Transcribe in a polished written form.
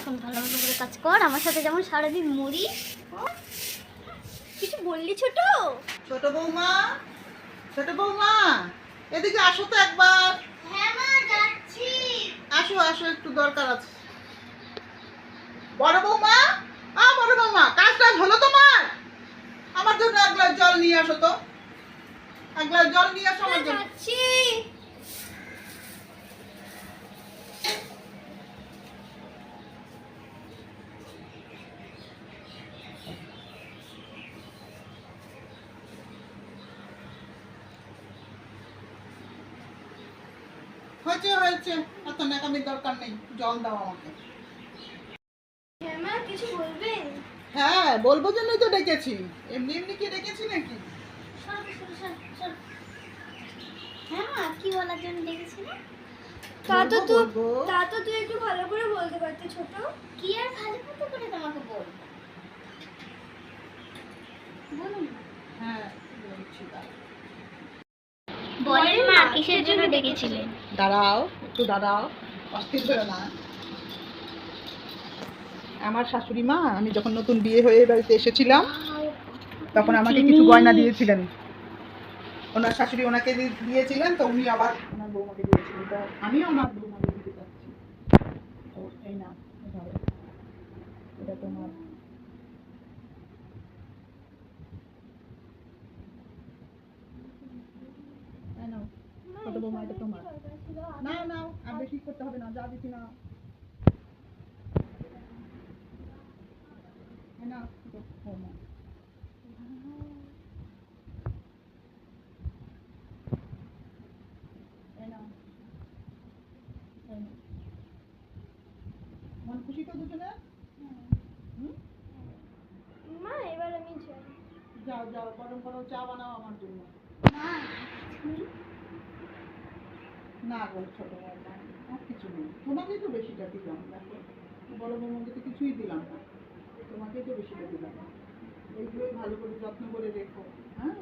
এখন ভালো ভালো করে কাজ কর, আমার সাথে যেমন সারাদিন মরি। কিছু বললি ছোট? ছোট বৌমা, ছোট বৌমা, এদিকে আসো তো একবার। হ্যাঁ মা, যাচ্ছি। আসো আসো, একটু দরকার আছে। বড় বৌমা, বড় বৌমা, কাজ টাজ হলো তোমার? আমার জন্য এক গ্লাস জল নিয়ে আসো তো। এক গ্লাস জল নিয়ে আসো আমার জন্য। যাচ্ছি। হয়েছে হয়েছে, এত ন্যাকামির দরকার নেই, জল দাও আমাকে। হ্যাঁ মা, কিছু বলবেন? হ্যাঁ, বলবো জন্যই তো ডেকেছি, এমনি এমনি কি ডেকেছি নাকি? হ্যাঁ মা, কি বলার জন্য ডেকেছিলেন? বলবো। তা তো তুই একটু ভালো করে বলতে পারতি ছোট। কি আর ভালো মতো করে তোমাকে বলবো? বলুন। হ্যাঁ, বলছি দাঁড়াও। বলেন মা, কিসের জন্য ডেকেছিলেন? দাঁড়াও, একটু দাঁড়াও, অস্থির হয়ে না। আমার শাশুড়ি মা, আমি যখন নতুন বিয়ে হয়ে এই বাড়িতে এসেছিলাম তখন আমাকে কিছু গয়না দিয়েছিলেন। ওনার শাশুড়ি ওনাকে দিয়েছিলেন, তো উনি আবার ওনার বৌমাকে দিয়েছিলেন, তো আমিও আমার বৌমাকে দিতে চাচ্ছি। তো এই না, ধরো, এটা তোমার। এই নাও, ছোট বৌমা, এটা তোমার। না না, আর বেশি করতে হবে না, যা দিচ্ছি না। এই নাও, ছোট বৌমা। এই নাও, এই নাও। মন খুশি তো দুজনে? হুম? মা, এবার আমি যাই। যাও যাও, গরম গরম চা বানাও আমার জন্য। মা, না গো ছোট বৌমা, আর কিছু নেই, তোমাকেই তো বেশিটা দিলাম। দেখো, বড় বৌমাকে তো কিছুই দিলাম না, তোমাকেই তো বেশিটা দিলাম। এইগুলোই ভালো করে যত্ন করে রেখো, হ্যাঁ।